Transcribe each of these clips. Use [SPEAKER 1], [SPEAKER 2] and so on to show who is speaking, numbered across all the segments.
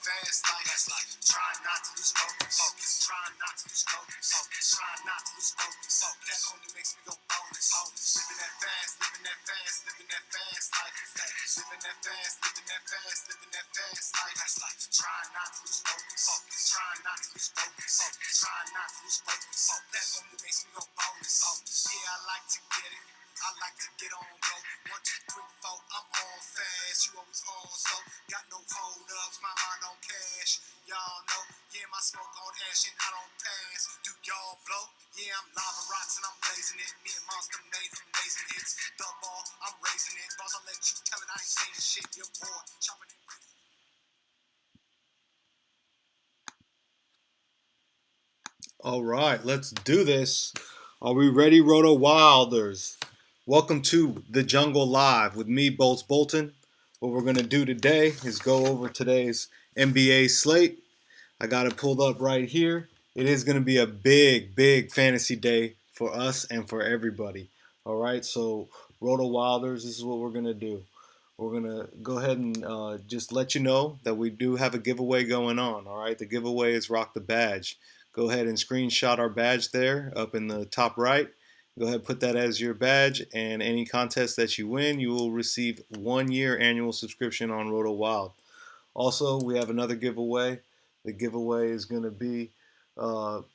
[SPEAKER 1] fast life. Try not to lose focus. Try not to lose focus. Try not to lose focus. That only makes me go bonus. Living that fast life. Living that fast life. Living that fast life. Try not to lose focus. Try not to lose focus. Try not to lose focus. That only makes me go bonus. Yeah, I like to get it. I like to get on go. 1, 2, 3, 4, I'm on fast. You always on so. Got no hold ups, my mind on cash. Y'all know, yeah, my smoke on ash and I don't pass. Do y'all blow? Yeah, I'm lava rocks and I'm blazing it. Me and Monster made amazing hits. The ball, I'm raising it. Boss, I'll let you tell it. I ain't saying shit. Your boy, chopping it. All right, let's do this. Are we ready, Roto Wilders? Welcome to The Jungle Live with me, Bolts Bolton. What we're going to do today is go over today's NBA slate. I got it pulled up right here. It is going to be a big fantasy day for us and for everybody. All right, so Roto Wilders, this is what we're going to do. We're going to go ahead and just let you know that we do have a giveaway going on. All right, the giveaway is Rock the Badge. Go ahead and screenshot our badge there up in the top right. Go ahead and put that as your badge, and any contest that you win, you will receive 1 year annual subscription on Roto Wild. Also, we have another giveaway. The giveaway is going to be the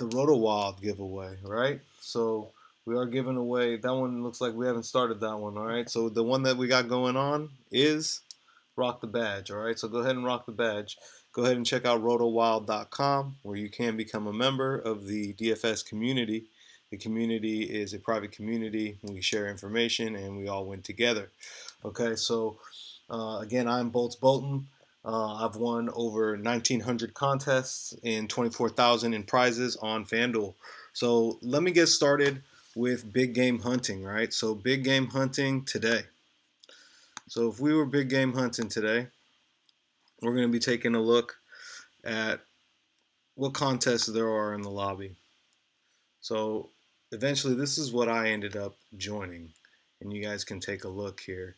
[SPEAKER 1] Roto Wild giveaway, right? So we are giving away, that one looks like we haven't started that one, all right? So the one that we got going on is Rock the Badge, all right? So go ahead and rock the badge. Go ahead and check out rotowild.com where you can become a member of the DFS community. The community is a private community. We share information and we all win together. Okay, so again, I'm Bolts Bolton. I've won over 1,900 contests and 24,000 in prizes on FanDuel. So let me get started with big game hunting, right? So big game hunting today. So if we were big game hunting today, we're going to be taking a look at what contests there are in the lobby. So eventually this is what I ended up joining, and you guys can take a look here.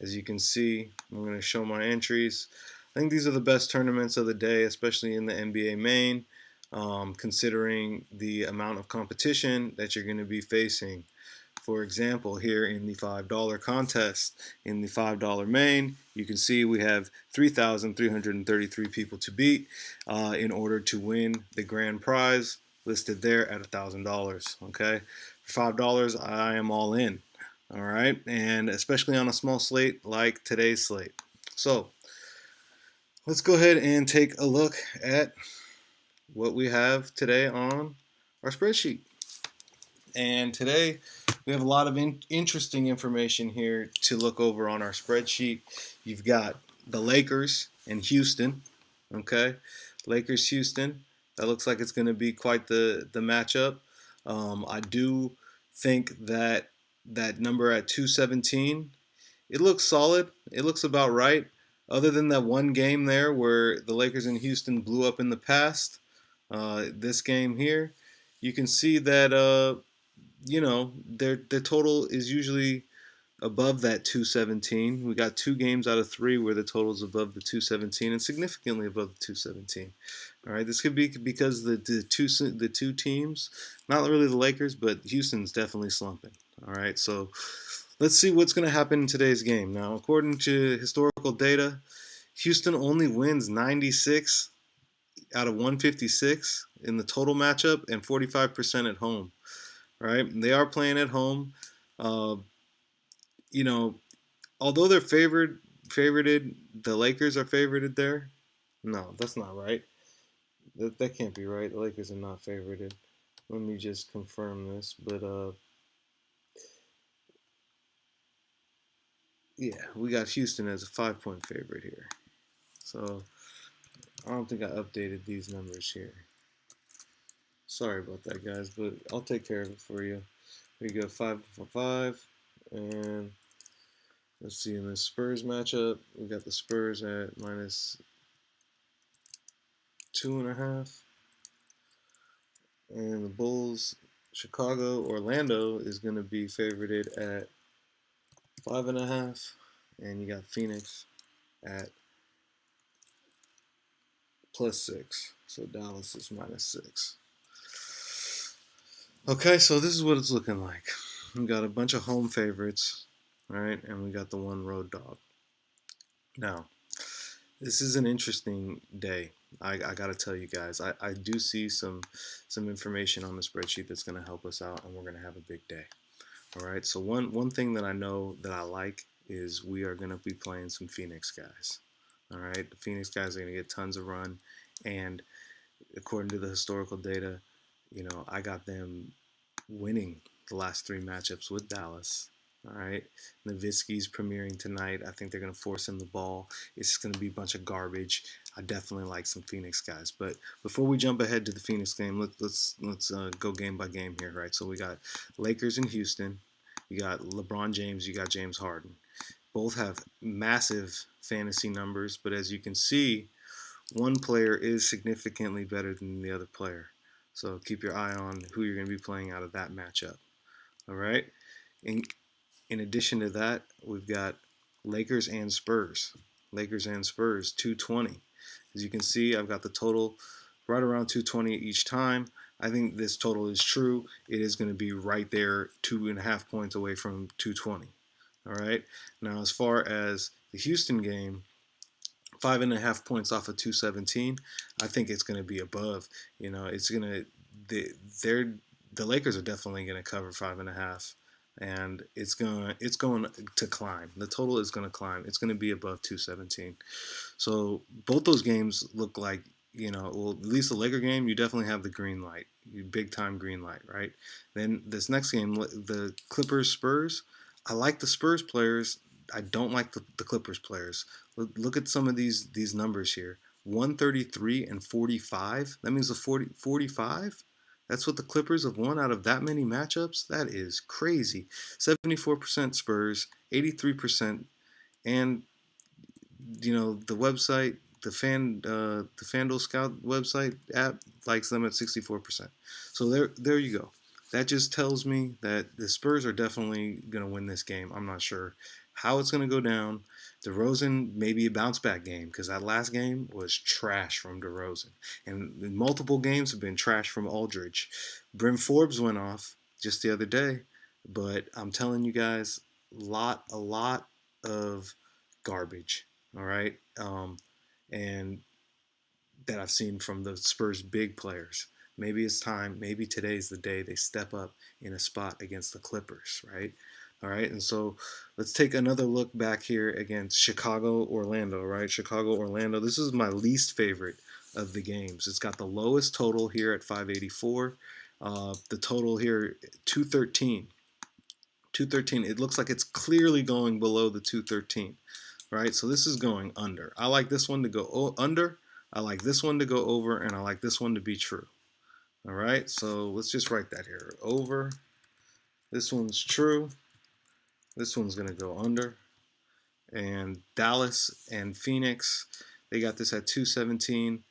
[SPEAKER 1] As you can see, I'm going to show my entries. I think these are the best tournaments of the day, especially in the NBA main, considering the amount of competition that you're going to be facing. For example, here in the $5 contest, in the $5 main, you can see we have 3,333 people to beat in order to win the grand prize listed there at $1,000. Okay, for $5, I am all in. All right, and especially on a small slate like today's slate. So let's go ahead and take a look at what we have today on our spreadsheet. And today we have a lot of interesting information here to look over on our spreadsheet. You've got the Lakers and Houston. Okay, Lakers Houston. That looks like it's going to be quite the matchup. I do think that number at 217, it looks solid. It looks about right. Other than that one game there where the Lakers and Houston blew up in the past, this game here, you can see that their total is usually above that 217. We got 2 games out of 3 where the total is above the 217 and significantly above the 217. All right, this could be because the two teams, not really the Lakers, but Houston's definitely slumping. All right, so let's see what's going to happen in today's game. Now, according to historical data, Houston only wins 96 out of 156 in the total matchup and 45% at home. Right? They are playing at home. Uh, although they're favorited, the Lakers are favorited there. No, that's not right. That can't be right. The Lakers are not favorited. Let me just confirm this. But yeah, we got Houston as a 5-point favorite here. So I don't think I updated these numbers here. Sorry about that, guys, but I'll take care of it for you. We go 5 for 5, and let's see, in the Spurs matchup, we got the Spurs at -2.5. And the Bulls, Chicago, Orlando is going to be favorited at 5.5. And you got Phoenix at +6. So Dallas is -6. Okay, so this is what it's looking like. We got a bunch of home favorites, right? And we got the one road dog. Now, this is an interesting day. I got to tell you guys, I do see some information on the spreadsheet that's going to help us out, and we're going to have a big day. All right. So one thing that I know that I like is we are going to be playing some Phoenix guys. All right. The Phoenix guys are going to get tons of run, and according to the historical data, I got them winning the last three matchups with Dallas. All right. Nowitzki's premiering tonight. I think they're going to force him the ball. It's going to be a bunch of garbage. I definitely like some Phoenix guys. But before we jump ahead to the Phoenix game, let's go game by game here, right? So we got Lakers in Houston. You got LeBron James. You got James Harden. Both have massive fantasy numbers, but as you can see, one player is significantly better than the other player. So keep your eye on who you're going to be playing out of that matchup. All right. In in addition to that, we've got Lakers and Spurs. Lakers and Spurs, 220. As you can see, I've got the total right around 220 each time. I think this total is true. It is going to be right there, 2.5 points away from 220. All right. Now, as far as the Houston game, 5.5 points off of 217. I think it's going to be above. It's going to they're the Lakers are definitely going to cover 5.5, and it's going to climb. The total is going to climb. It's going to be above 217. So both those games look like, well, at least the Laker game, you definitely have the green light, big time green light, right? Then this next game, the Clippers Spurs. I like the Spurs players. I don't like the Clippers players. Look at some of these numbers here. 133 and 45. That means the 45. That's what the Clippers have won out of that many matchups. That is crazy. 74% Spurs, 83%, and the website, the FanDuel Scout website app likes them at 64%. So there you go. That just tells me that the Spurs are definitely going to win this game. I'm not sure how it's going to go down. DeRozan maybe a bounce back game because that last game was trash from DeRozan, and multiple games have been trash from Aldridge. Bryn Forbes went off just the other day, but I'm telling you guys, a lot of garbage. All right, and that I've seen from the Spurs' big players. Maybe it's time. Maybe today's the day they step up in a spot against the Clippers, right? All right, and so let's take another look back here against Chicago, Orlando, right? Chicago, Orlando. This is my least favorite of the games. It's got the lowest total here at 584. The total here 213. 213. It looks like it's clearly going below the 213, right? So this is going under. I like this one to go under. I like this one to go over, and I like this one to be true. All right, so let's just write that here. Over. This one's true. This one's going to go under. And Dallas and Phoenix, they got this at 217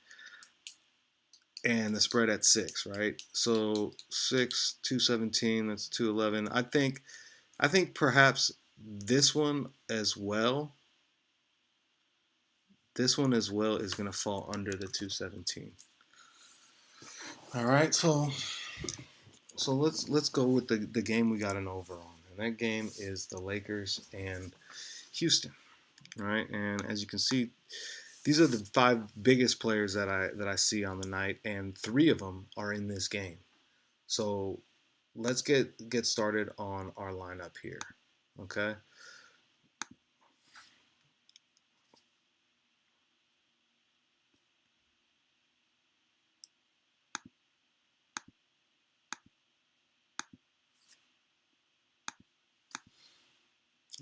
[SPEAKER 1] and the spread at 6, right? So 6, 217, that's 211. I think perhaps this one as well is going to fall under the 217. All right, so let's go with the game we got an over on, and that game is the Lakers and Houston. All right, and as you can see, these are the five biggest players that I see on the night, and three of them are in this game. So let's get started on our lineup here. Okay.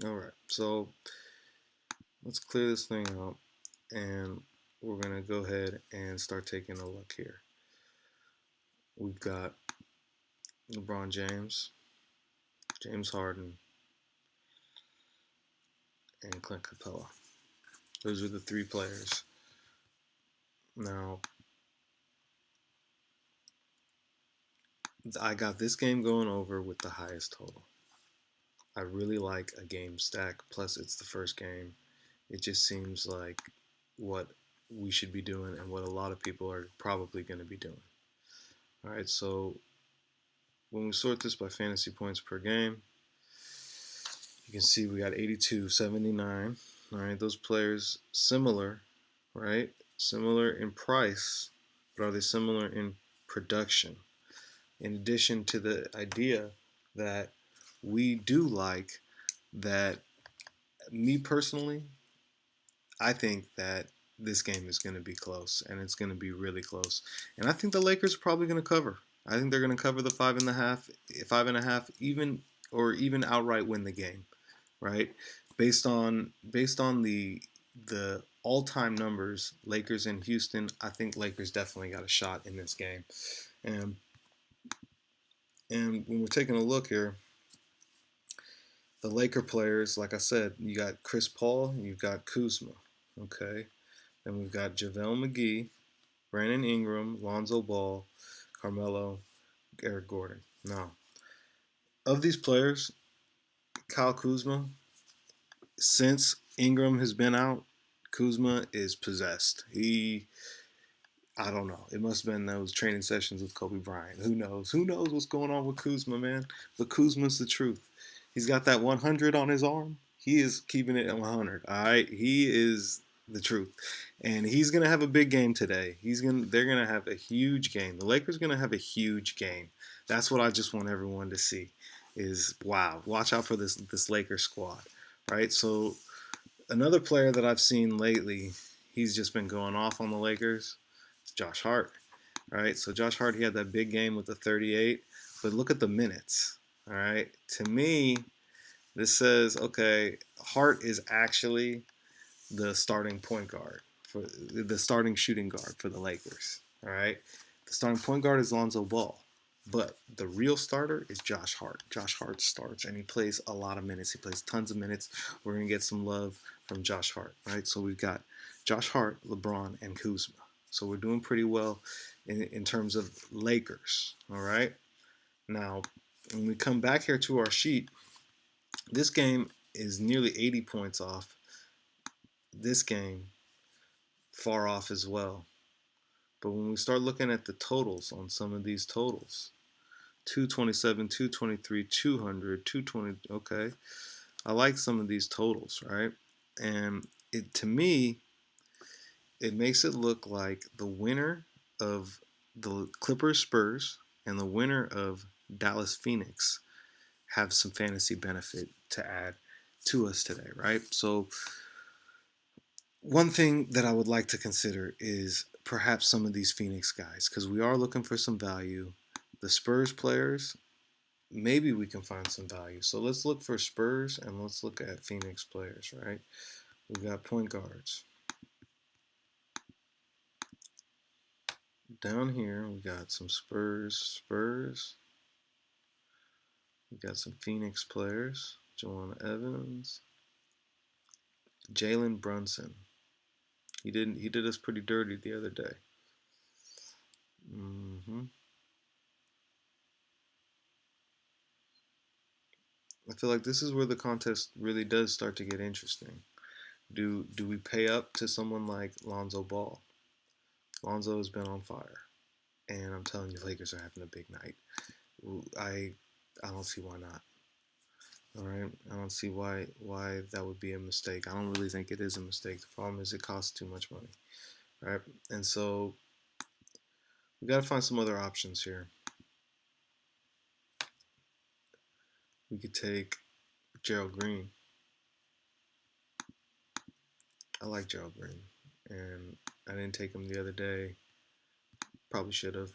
[SPEAKER 1] All right. So let's clear this thing out, and we're gonna go ahead and start taking a look here. We've got LeBron James, James Harden, and Clint Capella. Those are the three players. Now, I got this game going over with the highest total. I really like a game stack. Plus, it's the first game, It just seems like what we should be doing and what a lot of people are probably going to be doing. All right, so when we sort this by fantasy points per game, you can see we got 82, 79. All right, those players similar, right? Similar in price, but are they similar in production? In addition to the idea that we do like that, me personally, I think that this game is going to be close, and it's going to be really close. And I think the Lakers are probably going to cover. I think they're going to cover the 5.5, 5.5, even outright win the game, right? Based on the all time numbers, Lakers and Houston, I think Lakers definitely got a shot in this game. And and when we're taking a look here, the Laker players, like I said, you got Chris Paul, you've got Kuzma, okay. Then we've got JaVale McGee, Brandon Ingram, Lonzo Ball, Carmelo, Eric Gordon. Now, of these players, Kyle Kuzma, since Ingram has been out, Kuzma is possessed. I don't know. It must have been those training sessions with Kobe Bryant. Who knows? Who knows what's going on with Kuzma, man? But Kuzma's the truth. He's got that 100 on his arm. He is keeping it at 100. All right, he is the truth, and he's gonna have a big game today. They're gonna have a huge game. The Lakers gonna have a huge game. That's what I just want everyone to see. Is wow. Watch out for this Lakers squad, right? So another player that I've seen lately, he's just been going off on the Lakers. It's Josh Hart, right? So Josh Hart, he had that big game with the 38, but look at the minutes, all right? To me, this says, okay, Hart is actually the starting point guard for the starting shooting guard for the Lakers, all right? The starting point guard is Lonzo Ball. But the real starter is Josh Hart. Josh Hart starts, and he plays a lot of minutes. He plays tons of minutes. We're going to get some love from Josh Hart, right? So we've got Josh Hart, LeBron, and Kuzma. So we're doing pretty well in terms of Lakers, all right? Now, when we come back here to our sheet, this game is nearly 80 points off. This game, far off as well. But when we start looking at the totals on some of these totals, 227, 223, 200, 220. Okay, I like some of these totals, right? And to me, it makes it look like the winner of the Clippers Spurs and the winner of Dallas Phoenix have some fantasy benefit to add to us today, right? So one thing that I would like to consider is perhaps some of these Phoenix guys, because we are looking for some value. The Spurs players, maybe we can find some value. So let's look for Spurs and let's look at Phoenix players, right? We've got point guards. Down here, we got some Spurs. We got some Phoenix players. Jawan Evans. Jalen Brunson. He did us pretty dirty the other day. I feel like this is where the contest really does start to get interesting. Do we pay up to someone like Lonzo Ball? Lonzo has been on fire, and I'm telling you, Lakers are having a big night. I don't see why not. All right, I don't see why that would be a mistake. I don't really think it is a mistake. The problem is it costs too much money, right? And so we got to find some other options here. We could take Gerald Green. I like Gerald Green, and I didn't take him the other day. Probably should have.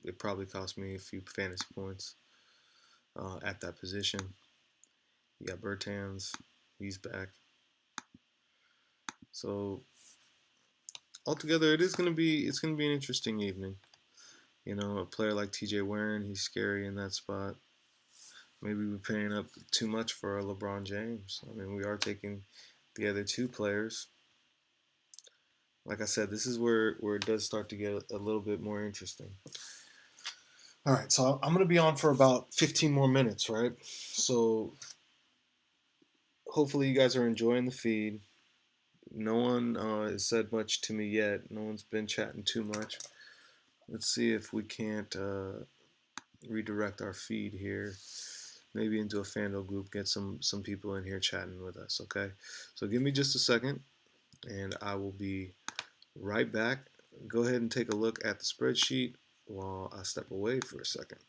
[SPEAKER 1] It probably cost me a few fantasy points at that position. You got Bertans, he's back. So altogether, it's gonna be an interesting evening. You know, a player like T.J. Warren, he's scary in that spot. Maybe we're paying up too much for a LeBron James. I mean, we are taking the other two players. Like I said, this is where it does start to get a little bit more interesting. All right, so I'm going to be on for about 15 more minutes, right? So hopefully you guys are enjoying the feed. No one has said much to me yet. No one's been chatting too much. Let's see if we can't redirect our feed here, maybe into a Fandom group, get some people in here chatting with us. Okay, so give me just a second, and I will be right back. Go ahead and take a look at the spreadsheet while I step away for a second.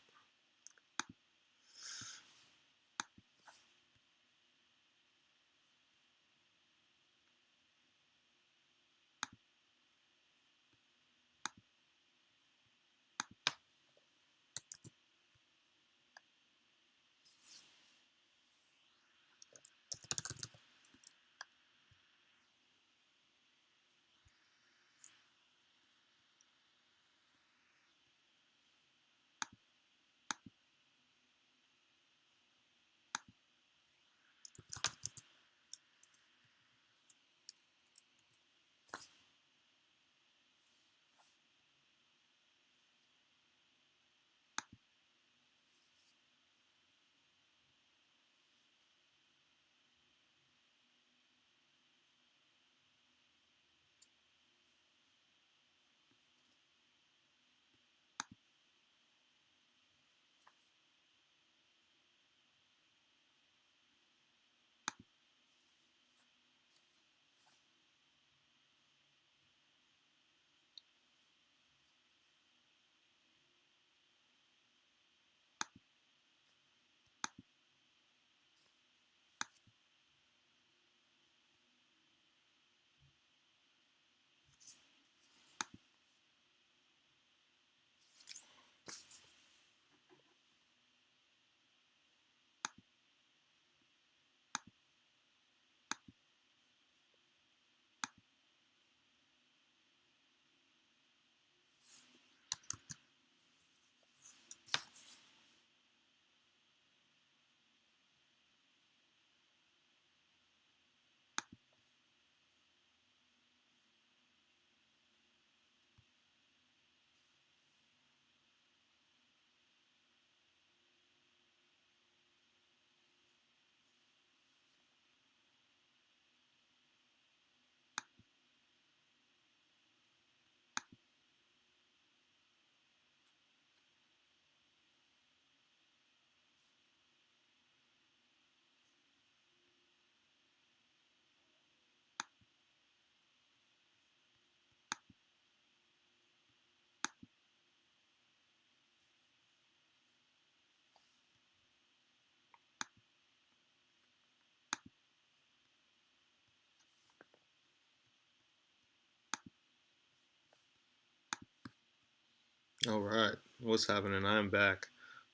[SPEAKER 1] All right, what's happening? I am back.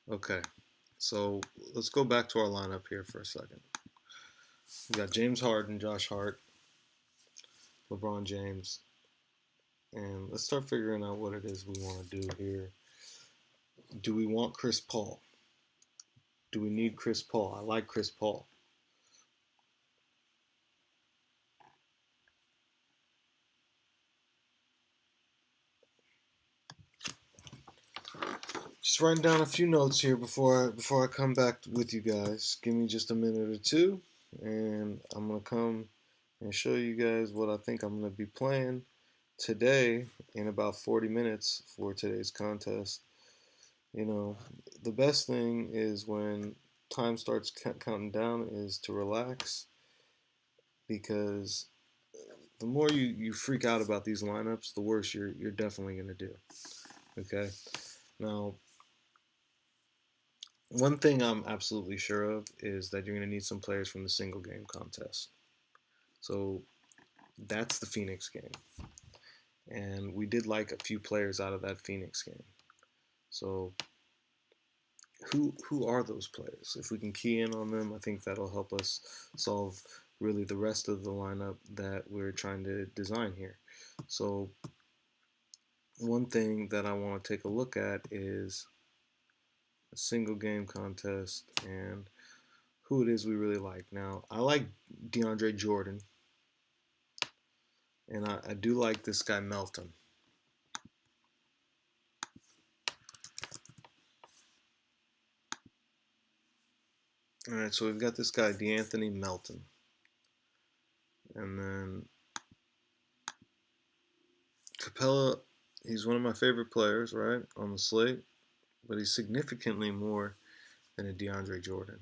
[SPEAKER 1] Okay, so let's go back to our lineup here for a second. We got James Harden, Josh Hart, LeBron James, and let's start figuring out what it is we want to do here. Do we want Chris Paul? Do we need Chris Paul? I like Chris Paul. Just writing down a few notes here before I come back with you guys. Give me just a minute or two, and I'm gonna come and show you guys what I think I'm gonna be playing today in about 40 minutes for today's contest. You know, the best thing is when time starts counting down is to relax, because the more you freak out about these lineups, the worse you're definitely gonna do. Okay. Now, one thing I'm absolutely sure of is that you're going to need some players from the single game contest. So that's the Phoenix game. And we did like a few players out of that Phoenix game. So who are those players? If we can key in on them, I think that'll help us solve really the rest of the lineup that we're trying to design here. So one thing that I want to take a look at is a single game contest and who it is we really like. Now, I like DeAndre Jordan, and I do like this guy Melton. All right, so we've got this guy DeAnthony Melton. And then Capella, he's one of my favorite players, right, on the slate, but he's significantly more than a DeAndre Jordan.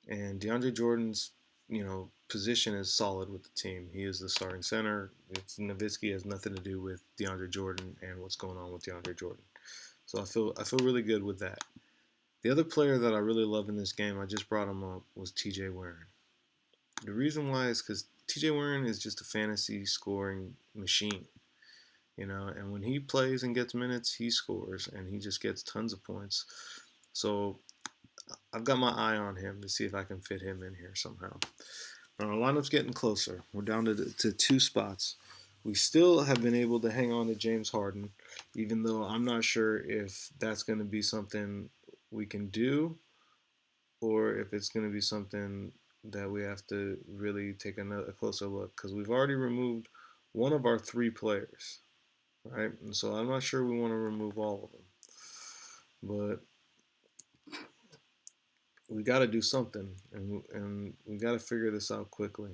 [SPEAKER 1] And DeAndre Jordan's, position is solid with the team. He is the starting center. Nowitzki has nothing to do with DeAndre Jordan and what's going on with DeAndre Jordan. So I feel really good with that. The other player that I really love in this game, I just brought him up, was T.J. Warren. The reason why is because T.J. Warren is just a fantasy scoring machine, and when he plays and gets minutes, he scores and he just gets tons of points. So I've got my eye on him to see if I can fit him in here somehow. Our lineup's getting closer. We're down to two spots. We still have been able to hang on to James Harden, even though I'm not sure if that's going to be something we can do or if it's going to be something that we have to really take a closer look, because we've already removed one of our three players, right? And so I'm not sure we want to remove all of them. But we got to do something, and we got to figure this out quickly.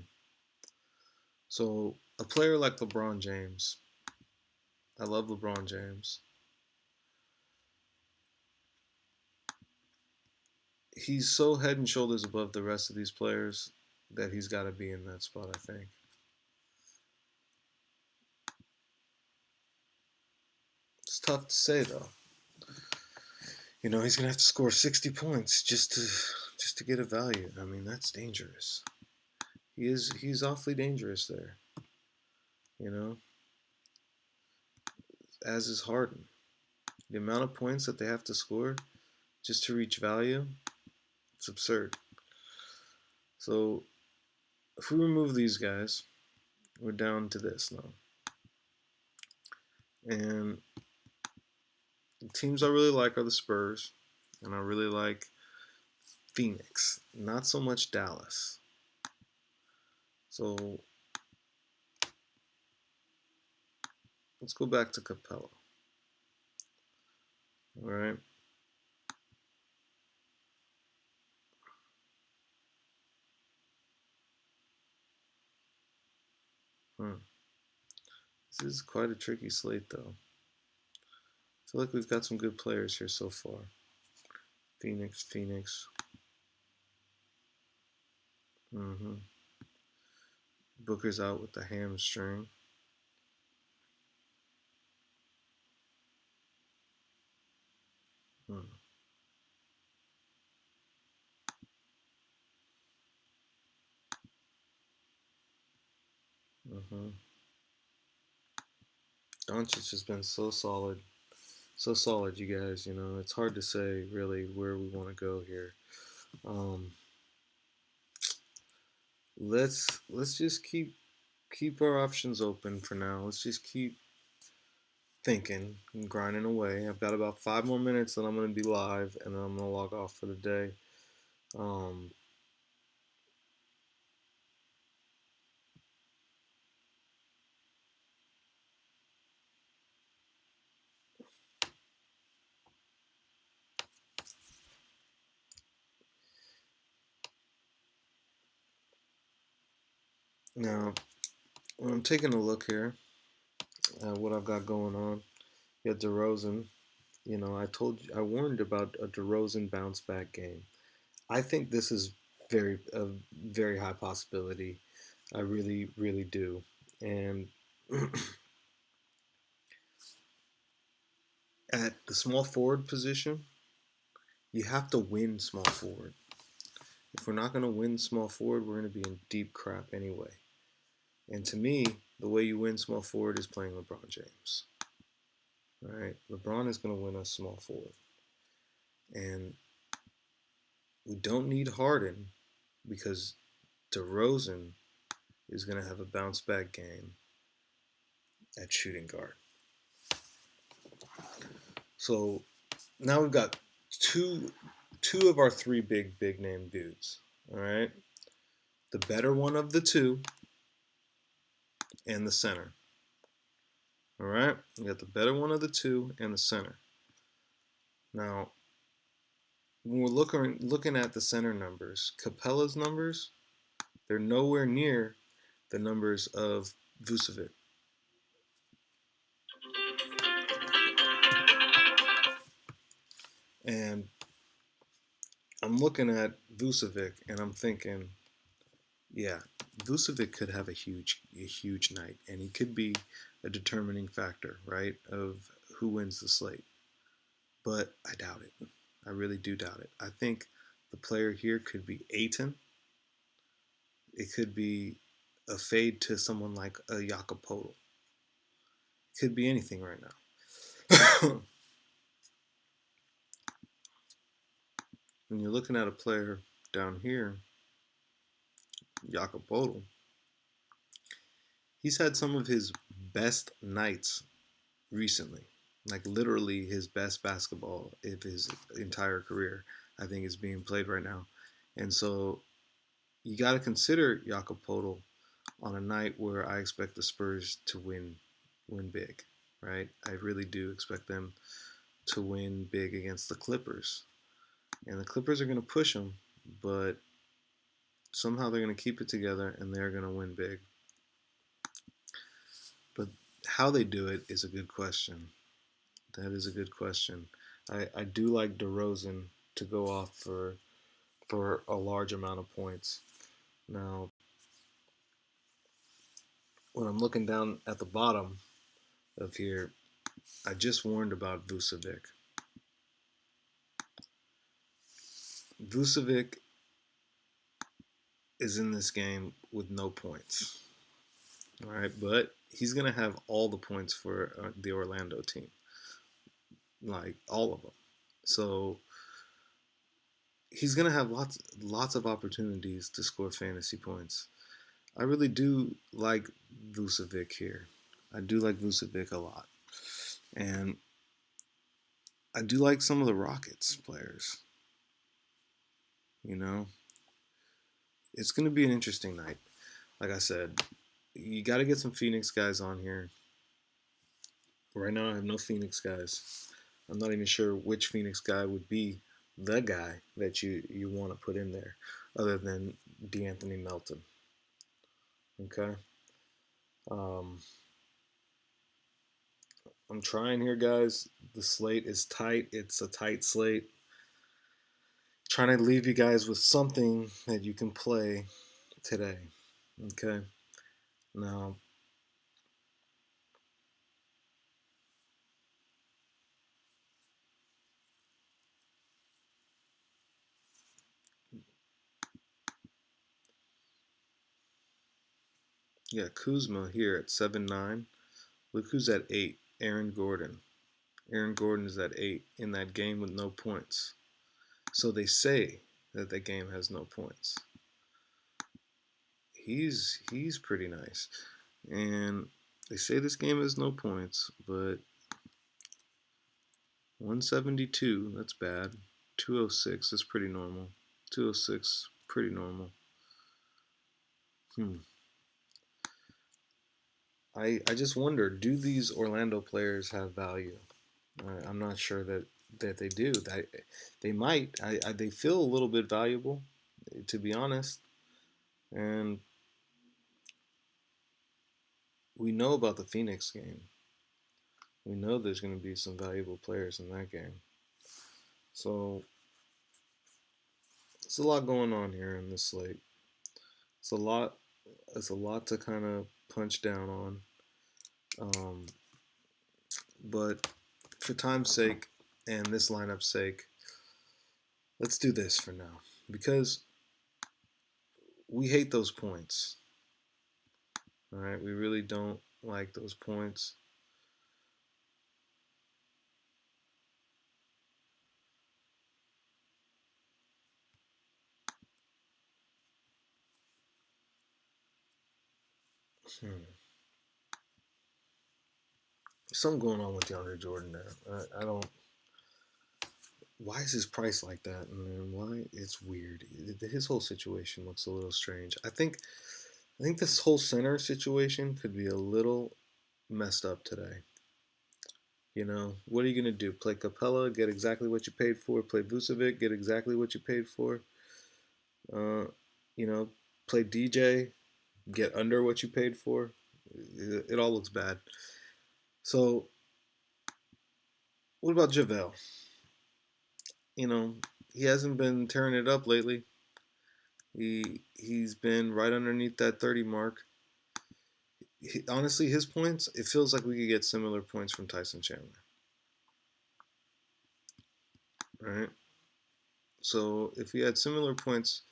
[SPEAKER 1] So a player like LeBron James, I love LeBron James. He's so head and shoulders above the rest of these players that he's got to be in that spot, I think. It's tough to say though. He's gonna have to score 60 points just to get a value. I mean, that's dangerous. He's awfully dangerous there. You know, as is Harden. The amount of points that they have to score just to reach value, it's absurd. So if we remove these guys, we're down to this now. And the teams I really like are the Spurs, and I really like Phoenix. Not so much Dallas. So let's go back to Capella. All right. This is quite a tricky slate, though. I feel like we've got some good players here so far. Phoenix. Mm-hmm. Booker's out with the hamstring. Hmm. Mm-hmm. Doncic has been so solid, you guys. It's hard to say really where we want to go here. Um, let's just keep our options open for now. Let's just keep thinking and grinding away. I've got about 5 more minutes, and I'm going to be live, and then I'm going to log off for the day. Um, Now, when I'm taking a look here at what I've got going on, you got DeRozan. I warned about a DeRozan bounce back game. I think this is a very high possibility. I really, really do. And at the small forward position, you have to win small forward. If we're not going to win small forward, we're going to be in deep crap anyway. And to me, the way you win small forward is playing LeBron James. All right, LeBron is going to win us small forward. And we don't need Harden because DeRozan is going to have a bounce back game at shooting guard. So now we've got two of our three big name dudes. All right, the better one of the two, and the center. All right, we got the better one of the two and the center. Now, when we're looking at the center numbers, Capella's numbers They're nowhere near the numbers of Vucevic. And I'm looking at Vucevic and I'm thinking, yeah, Vucevic could have a huge night, and he could be a determining factor, right, of who wins the slate. But I doubt it. I really do doubt it. I think the player here could be Aiton. It could be a fade to someone like a Jakob. It could be anything right now. When you're looking at a player down here, Jakob, he's had some of his best nights recently. Like literally his best basketball of his entire career, I think, is being played right now. And so you got to consider Jakob on a night where I expect the Spurs to win big, right? I really do expect them to win big against the Clippers. And the Clippers are going to push them, but somehow they're going to keep it together and they're going to win big. But how they do it is a good question. That is a good question. I do like DeRozan to go off for a large amount of points. Now, when I'm looking down at the bottom of here, I just warned about Vucevic. Vucevic is in this game with no points. All right, but he's going to have all the points for the Orlando team, like all of them. So he's going to have lots of opportunities to score fantasy points. I really do like Vucevic here. I do like Vucevic a lot. And I do like some of the Rockets players. You know, it's going to be an interesting night. Like I said, you got to get some Phoenix guys on here. Right now, I have no Phoenix guys. I'm not even sure which Phoenix guy would be the guy that you want to put in there, other than DeAnthony Melton. Okay. Um, I'm trying here, guys. The slate is tight. It's a tight slate. Trying to leave you guys with something that you can play today. Okay. Now, yeah, Kuzma here at 7-9. Look who's at 8. Aaron Gordon. Aaron Gordon is at 8 in that game with no points. So they say that the game has no points. He's pretty nice. And they say this game has no points, but 172, that's bad. 206, that's pretty normal. 206, pretty normal. Hmm. I just wonder, do these Orlando players have value? I'm not sure that they do. They might. They feel a little bit valuable, to be honest. And we know about the Phoenix game. We know there's going to be some valuable players in that game. So it's a lot going on here in this slate. It's a lot. It's a lot to kind of punch down on. Um, but for time's sake and this lineup's sake, let's do this for now because we hate those points. All right, we really don't like those points. Hmm. Something going on with DeAndre Jordan there. I don't. Why is his price like that? And why it's weird. His whole situation looks a little strange. I think this whole center situation could be a little messed up today. You know, what are you gonna do? Play Capella, get exactly what you paid for. Play Vucevic, get exactly what you paid for. Uh, you know, play DJ, get under what you paid for. It all looks bad. So, what about JaVale? You know, he hasn't been tearing it up lately. He's been right underneath that 30 mark. Honestly, his points, it feels like we could get similar points from Tyson Chandler. All right. So if we had similar points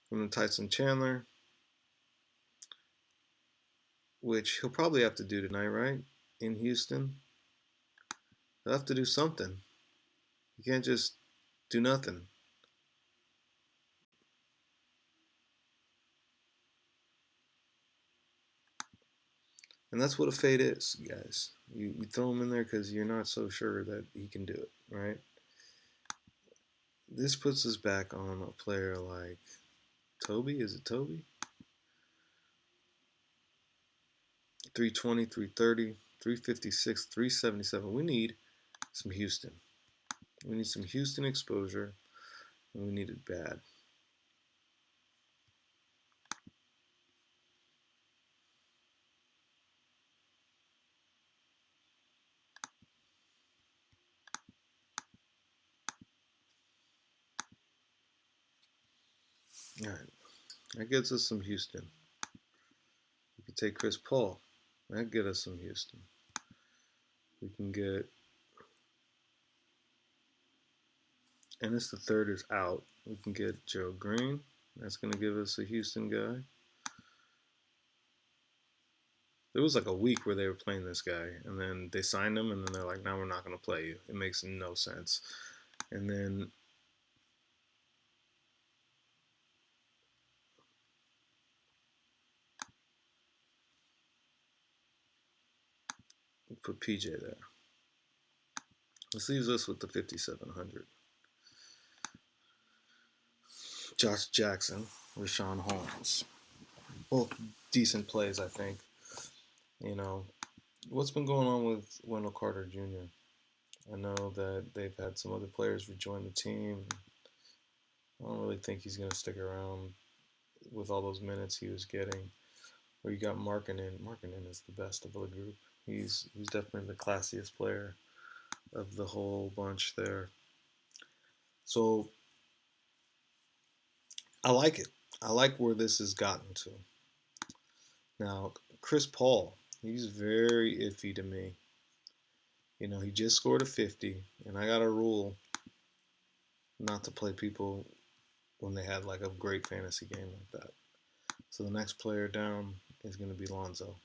[SPEAKER 1] from Tyson Chandler, which he'll probably have to do tonight, right? In Houston, he'll have to do something. You can't just do nothing. And that's what a fade is, guys. You throw him in there because you're not so sure that he can do it, right? This puts us back on a player like Toby. Is it Toby? 320, 330, 356, 377. We need some Houston. We need some Houston exposure, and we need it bad. All right, that gets us some Houston. We could take Chris Paul. That get us some Houston. We can get Ennis the third is out. We can get Joe Green. That's going to give us a Houston guy. There was like a week where they were playing this guy, and then they signed him, and then they're like, "No, we're not going to play you." It makes no sense. And then we put PJ there. This leaves us with the 5,700. Josh Jackson, Rashawn Holmes. Both decent plays, I think. You know, what's been going on with Wendell Carter Jr.? I know that they've had some other players rejoin the team. I don't really think he's going to stick around with all those minutes he was getting. Where you got Markkanen. Markkanen is the best of the group. He's definitely the classiest player of the whole bunch there. So I like it. I like where this has gotten to. Now, Chris Paul, he's very iffy to me. You know, he just scored a 50, and I got a rule not to play people when they had like a great fantasy game like that. So the next player down is going to be Lonzo.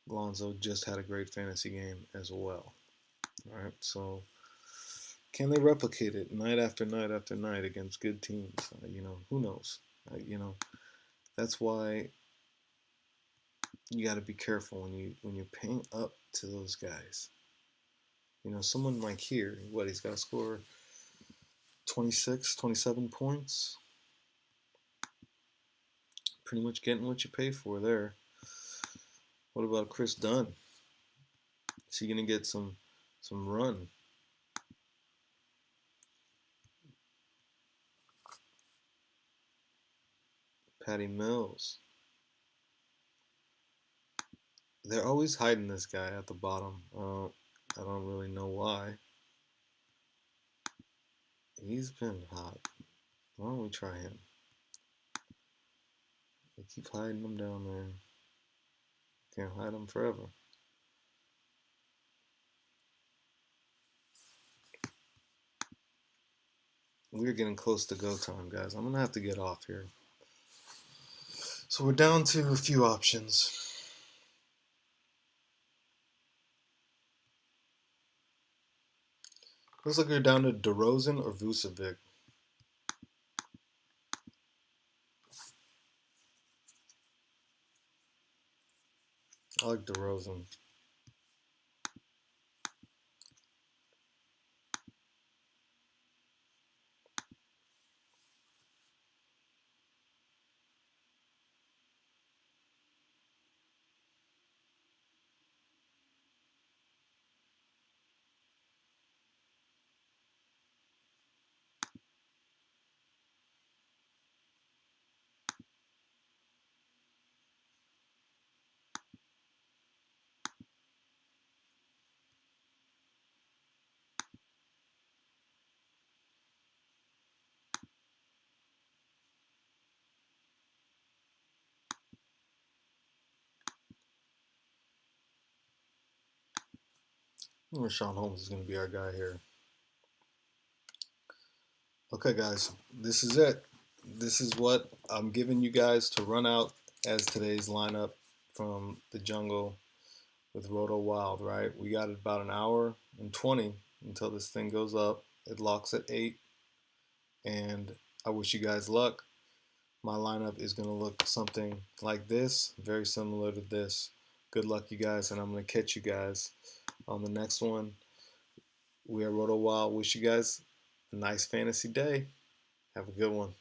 [SPEAKER 1] Lonzo just had a great fantasy game as well. All right, so can they replicate it night after night after night against good teams? You know, who knows? You know, that's why you got to be careful when you're paying up to those guys. You know, someone like here, what he's got to score 26, 27 points. Pretty much getting what you pay for there. What about Chris Dunn? Is he gonna get some run? Patty Mills. They're always hiding this guy at the bottom. I don't really know why. He's been hot. Why don't we try him? They keep hiding him down there. Can't hide him forever. We're getting close to go time, guys. I'm gonna have to get off here. So we're down to a few options. Looks like we're down to DeRozan or Vucevic. I like DeRozan. Rashawn Holmes is going to be our guy here. Okay, guys, this is it. This is what I'm giving you guys to run out as today's lineup from the jungle with Roto Wild, right? We got about an hour and 20 until this thing goes up. It locks at 8, and I wish you guys luck. My lineup is going to look something like this, very similar to this. Good luck, you guys, and I'm going to catch you guys on the next one. We are Roto Wild. Wish you guys a nice fantasy day. Have a good one.